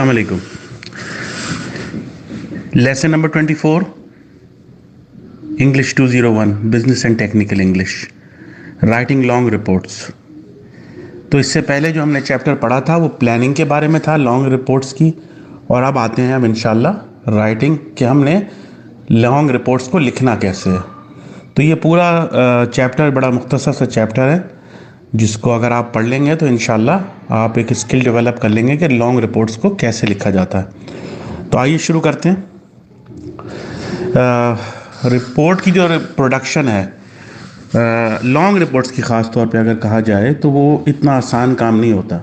अस्सलाम वालेकुम। Lesson number 24, English 201, business and technical English, writing long reports. तो इससे पहले जो हमने चैप्टर पढ़ा था वो प्लानिंग के बारे में था, लॉन्ग रिपोर्ट्स की। और अब आते हैं हम इंशाल्लाह राइटिंग कि हमने लॉन्ग रिपोर्ट्स को लिखना कैसे है। तो ये पूरा चैप्टर बड़ा मुख्तसर सा चैप्टर है, जिसको अगर आप पढ़ लेंगे तो इंशाल्लाह आप एक स्किल डेवलप कर लेंगे कि लॉन्ग रिपोर्ट्स को कैसे लिखा जाता है। तो आइए शुरू करते हैं। रिपोर्ट की जो प्रोडक्शन है, लॉन्ग रिपोर्ट्स की ख़ास तौर पे अगर कहा जाए तो वो इतना आसान काम नहीं होता,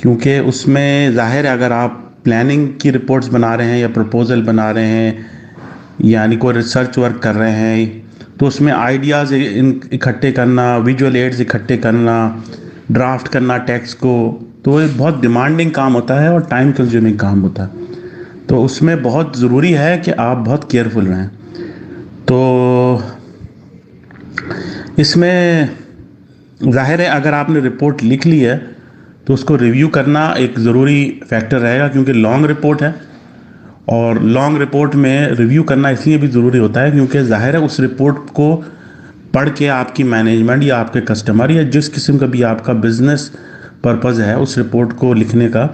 क्योंकि उसमें ज़ाहिर है अगर आप प्लानिंग की रिपोर्ट्स बना रहे हैं या प्रपोजल बना रहे हैं, यानी कोई रिसर्च वर्क कर रहे हैं, तो उसमें आइडियाज़ इकट्ठे करना, विजुअल एड्स इकट्ठे करना, ड्राफ्ट करना टेक्स्ट को, तो ये बहुत डिमांडिंग काम होता है और टाइम कंज्यूमिंग काम होता है। तो उसमें बहुत ज़रूरी है कि आप बहुत केयरफुल रहें। तो इसमें ज़ाहिर है अगर आपने रिपोर्ट लिख ली है तो उसको रिव्यू करना एक ज़रूरी फैक्टर रहेगा, क्योंकि लॉन्ग रिपोर्ट है। और लॉन्ग रिपोर्ट में रिव्यू करना इसलिए भी ज़रूरी होता है क्योंकि ज़ाहिर है उस रिपोर्ट को पढ़ के आपकी मैनेजमेंट या आपके कस्टमर या जिस किस्म का भी आपका बिजनेस पर्पज़ है उस रिपोर्ट को लिखने का,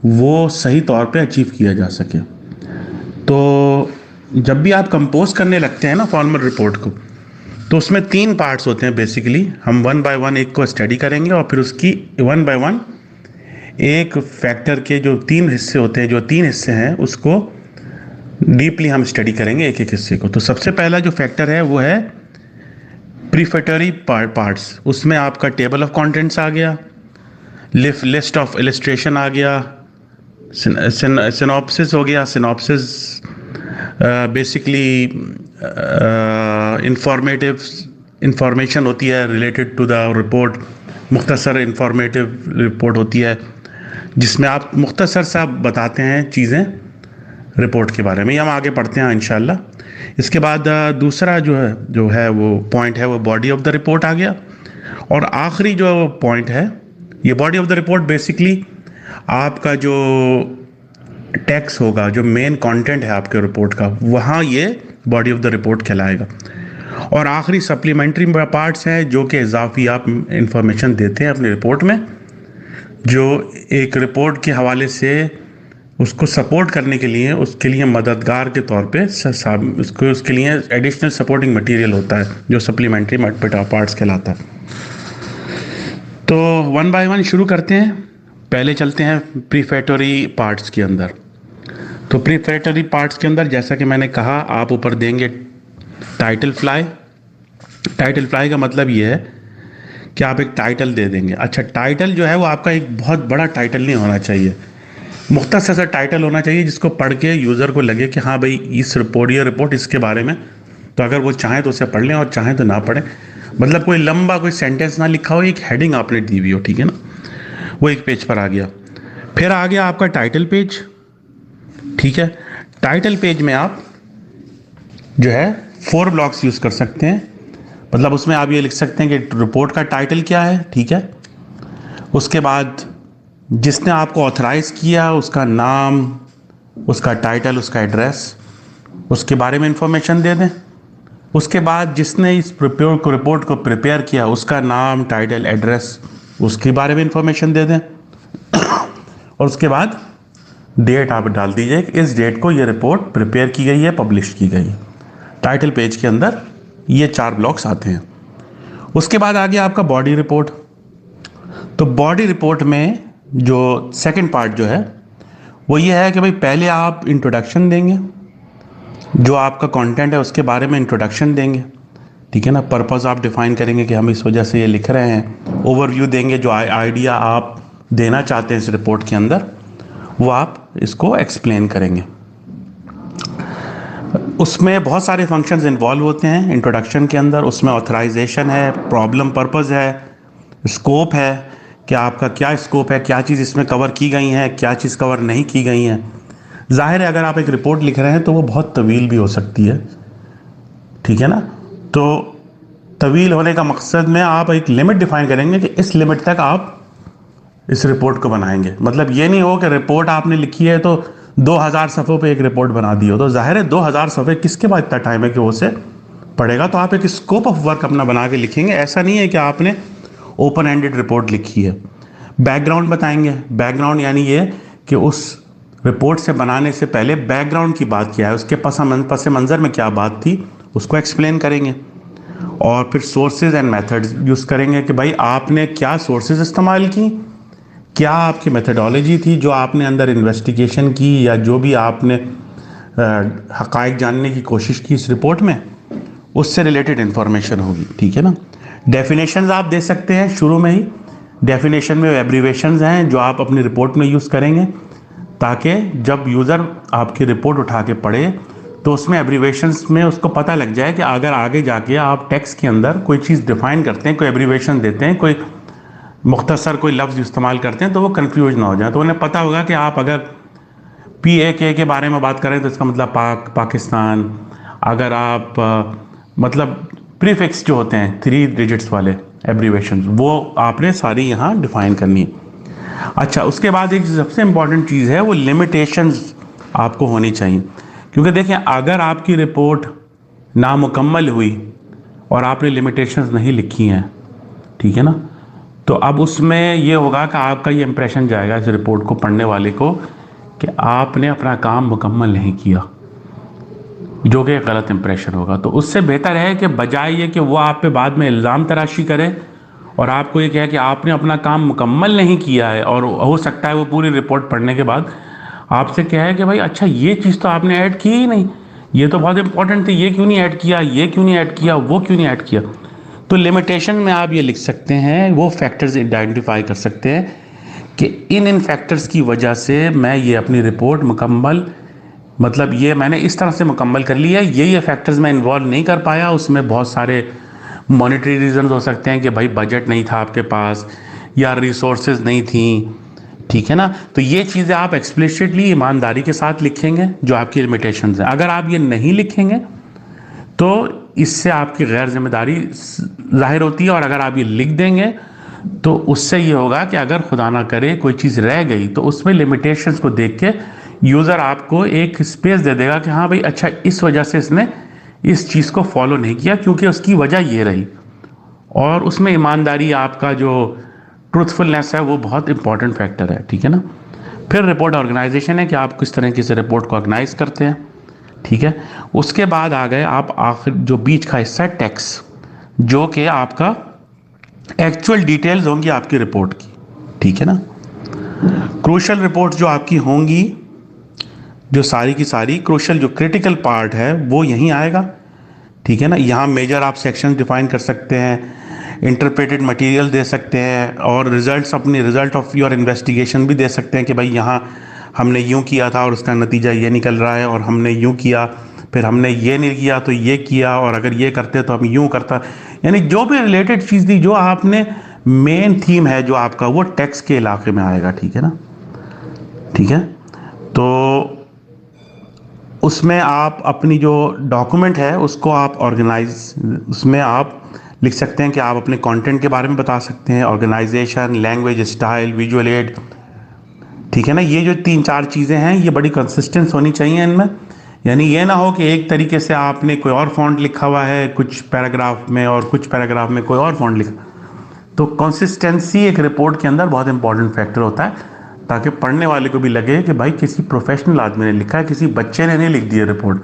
वो सही तौर पे अचीव किया जा सके। तो जब भी आप कंपोज करने लगते हैं ना फॉर्मल रिपोर्ट को, तो उसमें 3 पार्ट्स होते हैं बेसिकली। हम वन बाय वन एक को स्टडी करेंगे और फिर उसकी वन बाय वन एक फैक्टर के जो 3 हिस्से होते हैं, जो 3 हिस्से हैं, उसको डीपली हम स्टडी करेंगे एक एक हिस्से को। तो सबसे पहला जो फैक्टर है वो है प्रीफेटरी पार्ट्स। उसमें आपका टेबल ऑफ कंटेंट्स आ गया, लिस्ट ऑफ इलस्ट्रेशन आ गया, सिनॉप्सिस हो गया। सिनॉप्सिस बेसिकली इंफॉर्मेशन होती है रिलेटेड टू द रिपोर्ट, मुख्तसर इंफॉर्मेटिव रिपोर्ट होती है जिसमें आप मुख्तसर सा बताते हैं चीज़ें रिपोर्ट के बारे में। ये हम आगे पढ़ते हैं इंशाल्लाह। इसके बाद दूसरा जो है वो पॉइंट है, वो बॉडी ऑफ द रिपोर्ट आ गया। और आखिरी जो पॉइंट है, ये body of the report basically आपका जो टेक्स्ट होगा, जो मेन कंटेंट है आपके रिपोर्ट का, वहाँ ये बॉडी ऑफ द रिपोर्ट कहलाएगा। और आखिरी सप्लीमेंट्री पार्ट्स हैं जो कि इजाफी आप इंफॉर्मेशन देते हैं अपनी रिपोर्ट में, जो एक रिपोर्ट के हवाले से उसको सपोर्ट करने के लिए, उसके लिए मददगार के तौर पे उसके लिए एडिशनल सपोर्टिंग मटेरियल होता है, जो सप्लीमेंट्री पार्ट्स कहलाता है। तो वन बाय वन शुरू करते हैं। पहले चलते हैं प्रीफेटरी पार्ट्स के अंदर। तो प्रीफेटरी पार्ट्स के अंदर जैसा कि मैंने कहा, आप ऊपर देंगे टाइटल फ्लाई। टाइटल फ्लाई का मतलब ये है कि आप एक टाइटल दे देंगे। अच्छा, टाइटल जो है वो आपका एक बहुत बड़ा टाइटल नहीं होना चाहिए, मुख्तसर सा टाइटल होना चाहिए जिसको पढ़ के यूज़र को लगे कि हाँ भाई इस रिपोर्ट इसके बारे में। तो अगर वो चाहें तो उसे पढ़ लें और चाहें तो ना पढ़ें। मतलब कोई लंबा कोई सेंटेंस ना लिखा हो, एक हेडिंग आपने दी हुई हो, ठीक है ना, वो एक पेज पर आ गया। फिर आ गया आपका टाइटल पेज। ठीक है, टाइटल पेज में आप जो है 4 ब्लॉक्स यूज़ कर सकते हैं। मतलब उसमें आप ये लिख सकते हैं कि रिपोर्ट का टाइटल क्या है, ठीक है। उसके बाद जिसने आपको ऑथराइज़ किया उसका नाम, उसका टाइटल, उसका एड्रेस, उसके बारे में इंफॉर्मेशन दे दें। उसके बाद जिसने इस रिपोर्ट को प्रिपेयर किया उसका नाम, टाइटल, एड्रेस, उसके बारे में इंफॉर्मेशन दे दें। और उसके बाद डेट आप डाल दीजिए कि इस डेट को ये रिपोर्ट प्रिपेयर की गई है, पब्लिश की गई है। टाइटल पेज के अंदर ये 4 ब्लॉक्स आते हैं। उसके बाद आ गया आपका बॉडी रिपोर्ट। तो बॉडी रिपोर्ट में जो सेकंड पार्ट जो है वो ये है कि भाई पहले आप इंट्रोडक्शन देंगे, जो आपका कंटेंट है उसके बारे में इंट्रोडक्शन देंगे, ठीक है ना। पर्पस आप डिफाइन करेंगे कि हम इस वजह से ये लिख रहे हैं। ओवरव्यू देंगे, जो आइडिया आप देना चाहते हैं इस रिपोर्ट के अंदर वो आप इसको एक्सप्लेन करेंगे। उसमें बहुत सारे फंक्शंस इन्वॉल्व होते हैं इंट्रोडक्शन के अंदर। उसमें ऑथराइजेशन है, प्रॉब्लम पर्पस है, स्कोप है कि आपका क्या स्कोप है, क्या चीज़ इसमें कवर की गई है, क्या चीज़ कवर नहीं की गई है। जाहिर है अगर आप एक रिपोर्ट लिख रहे हैं तो वो बहुत तवील भी हो सकती है, ठीक है ना। तो तवील होने का मकसद में आप एक लिमिट डिफाइन करेंगे कि इस लिमिट तक आप इस रिपोर्ट को बनाएंगे। मतलब ये नहीं हो कि रिपोर्ट आपने लिखी है तो 2000 सफ़ों पे एक रिपोर्ट बना दी हो, तो जाहिर है 2000 सफ़े किसके पास इतना टाइम है कि वो उसे पढ़ेगा। तो आप एक स्कोप ऑफ वर्क अपना बना के लिखेंगे। ऐसा नहीं है कि आपने ओपन एंडेड रिपोर्ट लिखी है। बैकग्राउंड बताएंगे। बैकग्राउंड यानी ये कि उस रिपोर्ट से बनाने से पहले बैकग्राउंड की बात क्या है, उसके पस मंज़र में क्या बात थी, उसको एक्सप्लेन करेंगे। और फिर सोर्सेज एंड मेथड्स यूज़ करेंगे कि भाई आपने क्या सोर्सेज इस्तेमाल की, क्या आपकी मेथडोलॉजी थी जो आपने अंदर इन्वेस्टिगेशन की या जो भी आपने हक़ाइक़ जानने की कोशिश की इस रिपोर्ट में, उससे रिलेटेड इंफॉर्मेशन होगी। ठीक है ना। डेफिनेशंस आप दे सकते हैं शुरू में ही। डेफिनेशन में एब्रीवेशंस हैं जो आप अपनी रिपोर्ट में यूज़ करेंगे, ताकि जब यूज़र आपकी रिपोर्ट उठा के पढ़े तो उसमें एब्रीवेशंस में उसको पता लग जाए कि अगर आगे जाके आप टेक्स्ट के अंदर कोई चीज़ डिफाइन करते हैं, कोई एब्रीवेशन देते हैं, कोई मुख्तसर कोई लफ्ज़ इस्तेमाल करते हैं, तो वो कन्फ्यूज ना हो जाए। तो उन्हें पता होगा कि आप अगर PAK के बारे में बात करें तो इसका मतलब पाकिस्तान। अगर आप मतलब प्रीफिक्स जो होते हैं 3 डिजिट्स वाले एब्रीवेशंस, वो आपने सारी यहाँ डिफाइन करनी है। अच्छा, उसके बाद एक सबसे इम्पॉर्टेंट चीज़ है वो लिमिटेशंस आपको होनी चाहिए। क्योंकि देखें, अगर आपकी रिपोर्ट नामुकम्मल हुई और आपने लिमिटेशंस नहीं लिखी हैं, ठीक है ना, तो अब उसमें ये होगा कि आपका ये इंप्रेशन जाएगा इस रिपोर्ट को पढ़ने वाले को कि आपने अपना काम मुकम्मल नहीं किया, जो कि गलत इंप्रेशन होगा। तो उससे बेहतर है कि बजाय ये कि वो आप पे बाद में इल्ज़ाम तराशी करे और आपको ये कहे कि आपने अपना काम मुकम्मल नहीं किया है, और हो सकता है वो पूरी रिपोर्ट पढ़ने के बाद आपसे कहे कि भाई अच्छा ये चीज़ तो आपने ऐड की ही नहीं, ये तो बहुत इंपॉर्टेंट थी, ये क्यों नहीं ऐड किया, ये क्यों नहीं ऐड किया, वो क्यों नहीं ऐड किया। तो लिमिटेशन में आप ये लिख सकते हैं, वो फैक्टर्स आइडेंटिफाई कर सकते हैं कि इन फैक्टर्स की वजह से मैं ये अपनी रिपोर्ट मुकम्मल, मतलब ये मैंने इस तरह से मुकम्मल कर लिया है, ये फैक्टर्स मैं इन्वॉल्व नहीं कर पाया। उसमें बहुत सारे मॉनेटरी रीजन हो सकते हैं कि भाई बजट नहीं था आपके पास या रिसोर्सेज नहीं थी, ठीक है ना। तो ये चीज़ें आप एक्सप्लिसिटली ईमानदारी के साथ लिखेंगे जो आपकी लिमिटेशंस हैं। अगर आप ये नहीं लिखेंगे तो इससे आपकी गैर जिम्मेदारी जाहिर होती है, और अगर आप ये लिख देंगे तो उससे ये होगा कि अगर खुदा ना करे कोई चीज़ रह गई तो उसमें लिमिटेशंस को देख के यूज़र आपको एक स्पेस दे देगा कि हाँ भाई अच्छा इस वजह से इसने इस चीज़ को फॉलो नहीं किया क्योंकि उसकी वजह ये रही। और उसमें ईमानदारी, आपका जो ट्रूथफुलनेस है, वो बहुत इंपॉर्टेंट फैक्टर है, ठीक है ना। फिर रिपोर्ट ऑर्गेनाइजेशन है कि आप किस तरीके से रिपोर्ट को ऑर्गेनाइज करते हैं, ठीक है। उसके बाद आ गए आप आखिर जो बीच का हिस्सा है टैक्स, जो कि आपका एक्चुअल डिटेल्स होंगी आपकी रिपोर्ट की, ठीक है ना। क्रूशल रिपोर्ट जो आपकी होंगी, जो सारी की सारी क्रूशल जो क्रिटिकल पार्ट है वो यहीं आएगा, ठीक है ना। यहाँ मेजर आप सेक्शन डिफाइन कर सकते हैं, इंटरप्रेटेड मटेरियल दे सकते हैं, और रिजल्ट्स, अपनी रिजल्ट ऑफ योर इन्वेस्टिगेशन भी दे सकते हैं कि भाई यहाँ हमने यूँ किया था और उसका नतीजा ये निकल रहा है, और हमने यूँ किया, फिर हमने ये नहीं किया तो ये किया, और अगर ये करते तो हम यूँ करता। यानी जो भी रिलेटेड चीज़ थी, जो आपने मेन थीम है जो आपका, वो टैक्स के इलाके में आएगा, ठीक है ना। ठीक है, तो उसमें आप अपनी जो डॉक्यूमेंट है उसको आप ऑर्गेनाइज, उसमें आप लिख सकते हैं कि आप अपने कंटेंट के बारे में बता सकते हैं, organisation, language style, visual aid, ठीक है ना। ये जो 3-4 चीज़ें हैं ये बड़ी कंसिस्टेंस होनी चाहिए इनमें। यानी ये ना हो कि एक तरीके से आपने कोई और फॉन्ट लिखा हुआ है कुछ पैराग्राफ में और कुछ पैराग्राफ में कोई और फॉन्ट लिखा। तो कंसिस्टेंसी एक रिपोर्ट के अंदर बहुत इंपॉर्टेंट फैक्टर होता है, ताकि पढ़ने वाले को भी लगे कि भाई किसी प्रोफेशनल आदमी ने लिखा है, किसी बच्चे ने नहीं लिख दी है रिपोर्ट।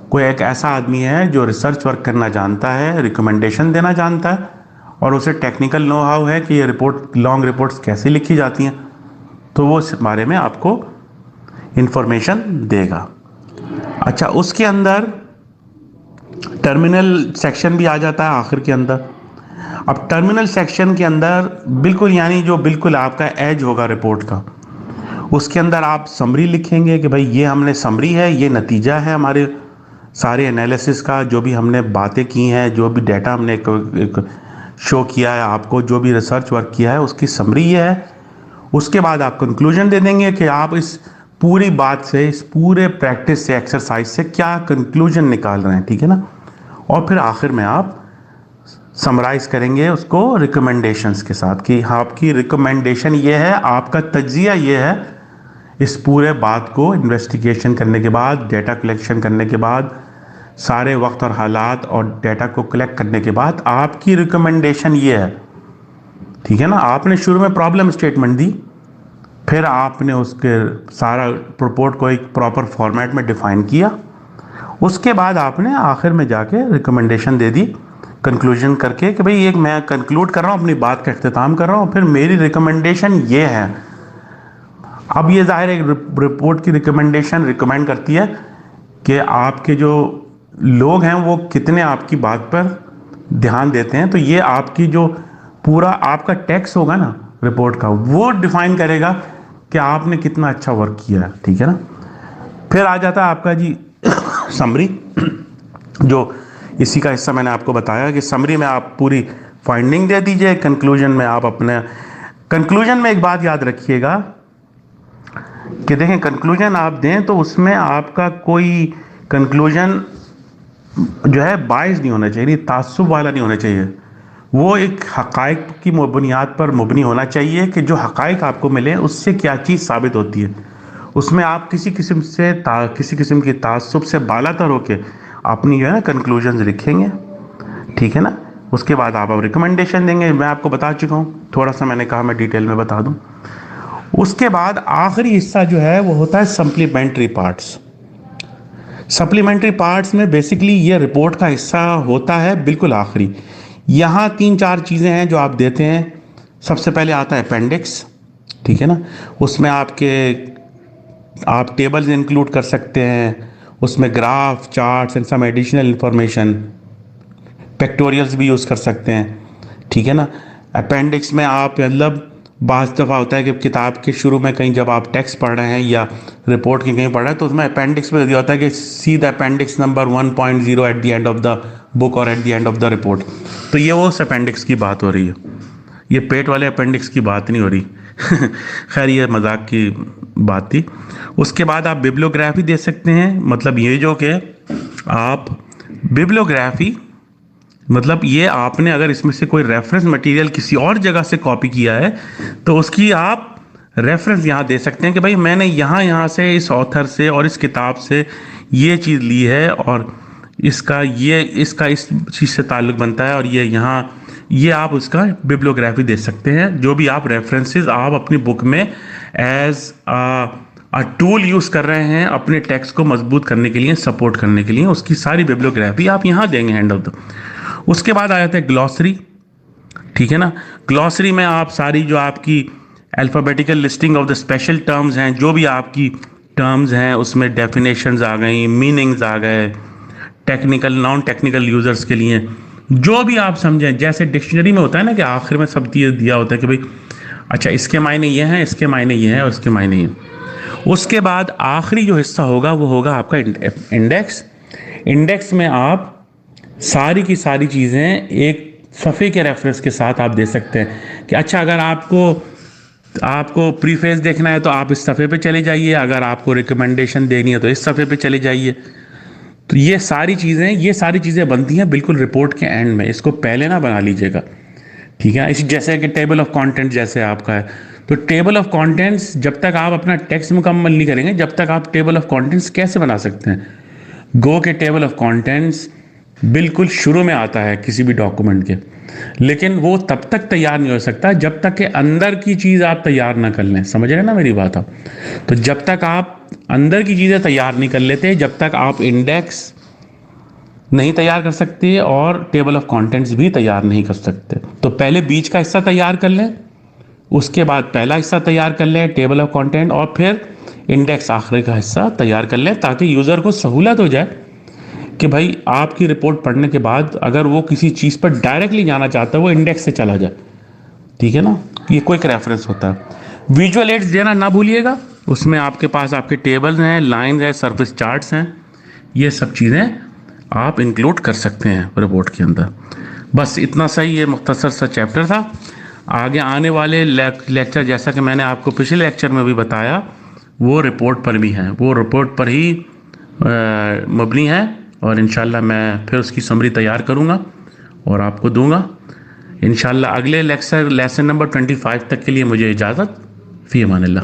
कोई एक ऐसा आदमी है जो रिसर्च वर्क करना जानता है, रिकमेंडेशन देना जानता है, और उसे टेक्निकल नो हाउ है कि ये रिपोर्ट, लॉन्ग रिपोर्ट्स कैसे लिखी जाती हैं, तो वो इस बारे में आपको इंफॉर्मेशन देगा। अच्छा, उसके अंदर टर्मिनल सेक्शन भी आ जाता है आखिर के अंदर। अब टर्मिनल सेक्शन के अंदर बिल्कुल, यानी जो बिल्कुल आपका एज होगा रिपोर्ट का, उसके अंदर आप समरी लिखेंगे कि भाई ये हमने समरी है, ये नतीजा है हमारे सारे एनालिसिस का, जो भी हमने बातें की हैं, जो भी डाटा हमने एक शो किया है आपको, जो भी रिसर्च वर्क किया है उसकी समरी ये है। उसके बाद आप कंक्लूजन दे देंगे कि आप इस पूरी बात से, इस पूरे प्रैक्टिस से, एक्सरसाइज से क्या कंक्लूजन निकाल रहे हैं, ठीक है ना। और फिर आखिर में आप समराइज करेंगे उसको रिकमेंडेशंस के साथ कि आपकी रिकमेंडेशन ये है, आपका तज्जिया ये है, इस पूरे बात को इन्वेस्टिगेशन करने के बाद, डेटा कलेक्शन करने के बाद, सारे वक्त और हालात और डेटा को कलेक्ट करने के बाद आपकी रिकमेंडेशन ये है। ठीक है ना, आपने शुरू में प्रॉब्लम स्टेटमेंट दी, फिर आपने उसके सारा रिपोर्ट को एक प्रॉपर फॉर्मेट में डिफाइन किया, उसके बाद आपने आखिर में जाके रिकमेंडेशन दे दी कंक्लूजन करके कि भाई एक मैं कंक्लूड कर रहा हूँ, अपनी बात का इख्तिताम कर रहा हूँ, फिर मेरी रिकमेंडेशन ये है। अब ये जाहिर है रिपोर्ट की रिकमेंडेशन रिकमेंड करती है कि आपके जो लोग हैं वो कितने आपकी बात पर ध्यान देते हैं। तो ये आपकी जो पूरा आपका टैक्स होगा ना रिपोर्ट का, वो डिफाइन करेगा कि आपने कितना अच्छा वर्क किया है। ठीक है ना, फिर आ जाता है आपका जी समरी, जो इसी का हिस्सा मैंने आपको बताया कि समरी में आप पूरी फाइंडिंग दे दीजिए, कंक्लूजन में आप अपने कंक्लूजन में एक बात याद रखिएगा कि देखें, कंक्लूजन आप दें तो उसमें आपका कोई कंक्लूजन जो है बायस नहीं होना चाहिए, ताज्जुब वाला नहीं होना चाहिए। वो एक हकायक की बुनियाद पर मुबनी होना चाहिए कि जो हकायक आपको मिले उससे क्या चीज़ साबित होती है। उसमें आप किसी किस्म की ताज्जुब से बालातर होके अपनी जो है ना कंक्लूजन लिखेंगे। ठीक है ना, उसके बाद आप रिकमेंडेशन देंगे। मैं आपको बता चुका हूँ, थोड़ा सा मैंने कहा मैं डिटेल में बता दूँ। उसके बाद आखिरी हिस्सा जो है वो होता है सप्लीमेंट्री पार्ट्स। सप्लीमेंट्री पार्ट्स में बेसिकली ये रिपोर्ट का हिस्सा होता है बिल्कुल आखिरी। यहाँ 3-4 चीज़ें हैं जो आप देते हैं। सबसे पहले आता है अपेंडिक्स। ठीक है ना, उसमें आप टेबल्स इंक्लूड कर सकते हैं, उसमें graph, charts and some additional information, pictorials भी यूज़ कर सकते हैं। ठीक है ना, अपेंडिक्स में आप मतलब बाज़ दफ़ा होता है कि किताब के शुरू में कहीं जब आप टेक्स्ट पढ़ रहे हैं या रिपोर्ट की कहीं पढ़ रहे हैं तो उसमें अपेंडिक्स में दिया होता है कि see the appendix number 1.0 at the end of the book और at the end of the report. तो ये वो उस अपेंडिक्स की बात हो रही है, ये पेट वाले अपेंडिक्स की बात नहीं हो रही। खैर ये मजाक की बात थी। उसके बाद आप बिब्लियोग्राफी दे सकते हैं, मतलब ये जो कि आप बिब्लियोग्राफी मतलब ये आपने अगर इसमें से कोई रेफरेंस मटेरियल किसी और जगह से कॉपी किया है तो उसकी आप रेफरेंस यहाँ दे सकते हैं कि भाई मैंने यहाँ से इस ऑथर से और इस किताब से ये चीज़ ली है और इसका इस चीज़ से ताल्लुक़ बनता है और ये आप उसका बिब्लियोग्राफी दे सकते हैं। जो भी आप रेफरेंसेस आप अपनी बुक में एज अ टूल यूज़ कर रहे हैं अपने टेक्स्ट को मजबूत करने के लिए, सपोर्ट करने के लिए, उसकी सारी बिब्लियोग्राफी आप यहाँ देंगे हैंड ऑफ द। उसके बाद आ जाता है ग्लॉसरी। ठीक है ना, ग्लॉसरी में आप सारी जो आपकी alphabetical listing of the special terms हैं, जो भी आपकी टर्म्स हैं उसमें डेफिनेशंस आ गई, मीनिंग्स आ गए, टेक्निकल नॉन टेक्निकल यूज़र्स के लिए जो भी आप समझें। जैसे डिक्शनरी में होता है ना कि आखिर में सब दिया होता है कि भाई अच्छा इसके मायने ये हैं, इसके मायने ये हैं और इसके मायने ये। उसके बाद आखिरी जो हिस्सा होगा वो होगा आपका इंडेक्स। इंडेक्स में आप सारी की सारी चीज़ें एक सफ़े के रेफरेंस के साथ आप दे सकते हैं कि अच्छा अगर आपको प्रीफेस देखना है तो आप इस सफ़े पे चले जाइए, अगर आपको रिकमेंडेशन देनी है तो इस सफ़े पे चले जाइए। तो ये सारी चीज़ें बनती हैं बिल्कुल रिपोर्ट के एंड में, इसको पहले ना बना लीजिएगा। ठीक है, इस जैसे कि टेबल ऑफ कंटेंट जैसे आपका है तो टेबल ऑफ कंटेंट्स जब तक आप अपना टेक्स्ट मुकम्मल नहीं करेंगे जब तक आप टेबल ऑफ कंटेंट्स कैसे बना सकते हैं। गो के टेबल ऑफ कंटेंट्स बिल्कुल शुरू में आता है किसी भी डॉक्यूमेंट के, लेकिन वो तब तक तैयार नहीं हो सकता जब तक कि अंदर की चीज़ आप तैयार ना कर लें। समझ रहे ना मेरी बात आप? तो जब तक आप अंदर की चीज़ें तैयार नहीं कर लेते जब तक आप इंडेक्स नहीं तैयार कर सकते और टेबल ऑफ कंटेंट्स भी तैयार नहीं कर सकते। तो पहले बीच का हिस्सा तैयार कर लें, उसके बाद पहला हिस्सा तैयार कर लें टेबल ऑफ कंटेंट, और फिर इंडेक्स आखिरी का हिस्सा तैयार कर लें ताकि यूज़र को सहूलत हो जाए कि भाई आपकी रिपोर्ट पढ़ने के बाद अगर वो किसी चीज़ पर डायरेक्टली जाना चाहता है वो इंडेक्स से चला जाए। ठीक है ना, ये क्विक रेफरेंस होता है। विजुअल एड्स देना ना भूलिएगा, उसमें आपके पास आपके टेबल्स हैं, लाइंस हैं, सर्फेस चार्ट्स हैं, ये सब चीज़ें आप इंक्लूड कर सकते हैं रिपोर्ट के अंदर। बस इतना सही, ये मुख्तसर सा चैप्टर था। आगे आने वाले लेक्चर जैसा कि मैंने आपको पिछले लेक्चर में भी बताया वो रिपोर्ट पर भी हैं, वो रिपोर्ट पर ही मबनी है और इंशाल्लाह मैं फिर उसकी समरी तैयार करूँगा और आपको दूंगा इंशाल्लाह। अगले लेक्चर लेसन नंबर 25 तक के लिए मुझे इजाज़त। फ़ी अमानिल्लाह।